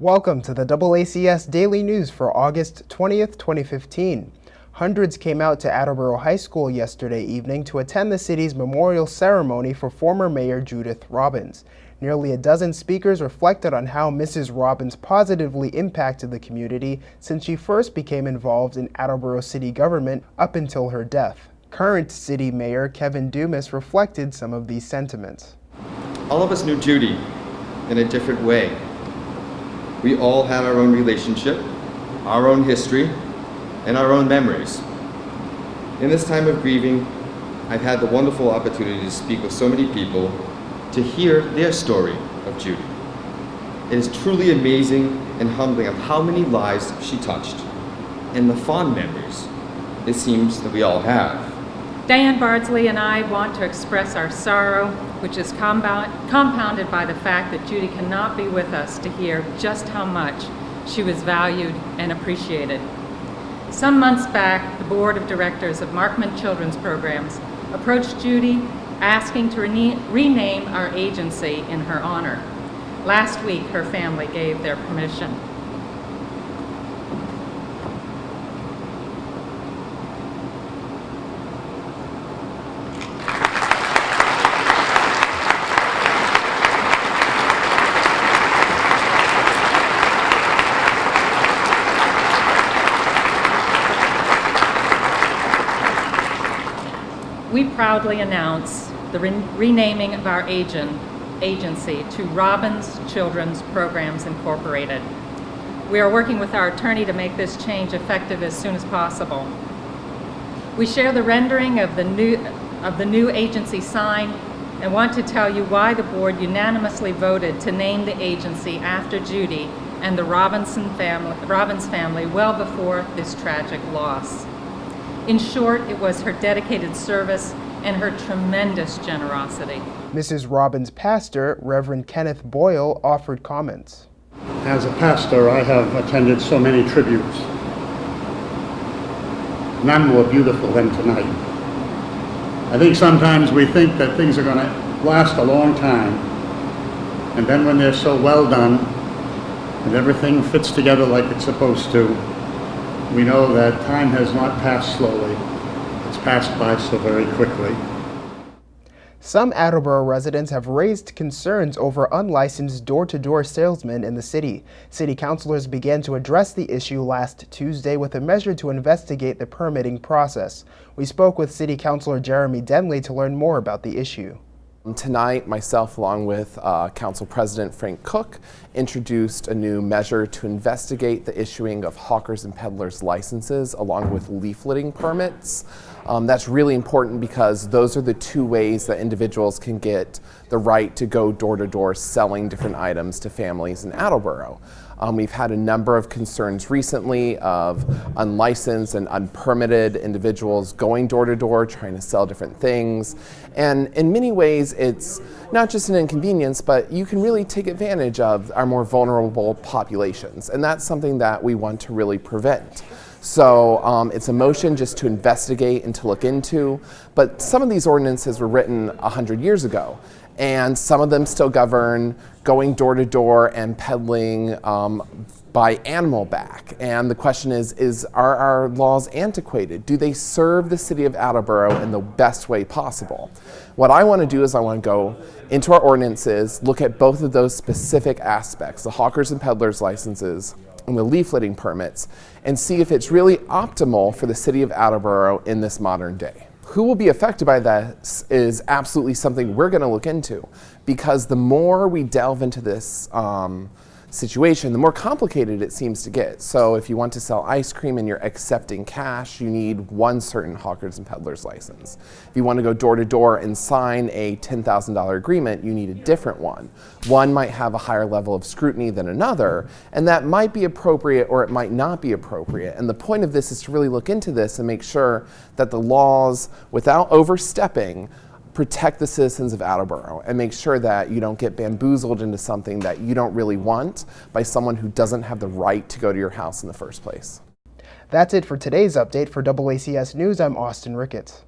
Welcome to the DoubleACS Daily News for August 20th, 2015. Hundreds came out to Attleboro High School yesterday evening to attend the city's memorial ceremony for former Mayor Judith Robbins. Nearly a dozen speakers reflected on how Mrs. Robbins positively impacted the community since she first became involved in Attleboro city government up until her death. Current city mayor Kevin Dumas reflected some of these sentiments. All of us knew Judy in a different way. We all had our own relationship, our own history, and our own memories. In this time of grieving, I've had the wonderful opportunity to speak with so many people to hear their story of Judy. It is truly amazing and humbling of how many lives she touched and the fond memories it seems that we all have. Diane Bardsley and I want to express our sorrow, which is compounded by the fact that Judy cannot be with us to hear just how much she was valued and appreciated. Some months back, the board of directors of Markman Children's Programs approached Judy asking to rename our agency in her honor. Last week, her family gave their permission. We proudly announce the renaming of our agency to Robbins Children's Programs Incorporated. We are working with our attorney to make this change effective as soon as possible. We share the rendering of the new agency sign and want to tell you why the board unanimously voted to name the agency after Judy and the Robbins family well before this tragic loss. In short, it was her dedicated service and her tremendous generosity. Mrs. Robbins' pastor, Reverend Kenneth Boyle, offered comments. As a pastor, I have attended so many tributes. None more beautiful than tonight. I think sometimes we think that things are going to last a long time, and then when they're so well done and everything fits together like it's supposed to, we know that time has not passed slowly. It's passed by so very quickly. Some Attleboro residents have raised concerns over unlicensed door-to-door salesmen in the city. City councilors began to address the issue last Tuesday with a measure to investigate the permitting process. We spoke with City Councilor Jeremy Denley to learn more about the issue. Tonight, myself, along with Council President Frank Cook, introduced a new measure to investigate the issuing of hawkers and peddlers licenses along with leafleting permits. That's really important because those are the two ways that individuals can get the right to go door to door selling different items to families in Attleboro. We've had a number of concerns recently of unlicensed and unpermitted individuals going door to door trying to sell different things. And in many ways, it's not just an inconvenience, but you can really take advantage of our more vulnerable populations. And that's something that we want to really prevent. So it's a motion just to investigate and to look into. But some of these ordinances were written 100 years ago. And some of them still govern going door to door and peddling by animal back. And the question is are our laws antiquated? Do they serve the city of Attleboro in the best way possible? What I want to do is I want to go into our ordinances, look at both of those specific aspects, the hawkers and peddlers licenses and the leafleting permits, and see if it's really optimal for the city of Attleboro in this modern day. Who will be affected by this is absolutely something we're going to look into, because the more we delve into this situation, the more complicated it seems to get. So if you want to sell ice cream and you're accepting cash, you need one certain hawkers and peddlers license. If you want to go door to door and sign a $10,000 agreement, you need a different one. One might have a higher level of scrutiny than another, and that might be appropriate or it might not be appropriate. And the point of this is to really look into this and make sure that the laws, without overstepping, protect the citizens of Attleboro and make sure that you don't get bamboozled into something that you don't really want by someone who doesn't have the right to go to your house in the first place. That's it for today's update. For DoubleACS News, I'm Austin Ricketts.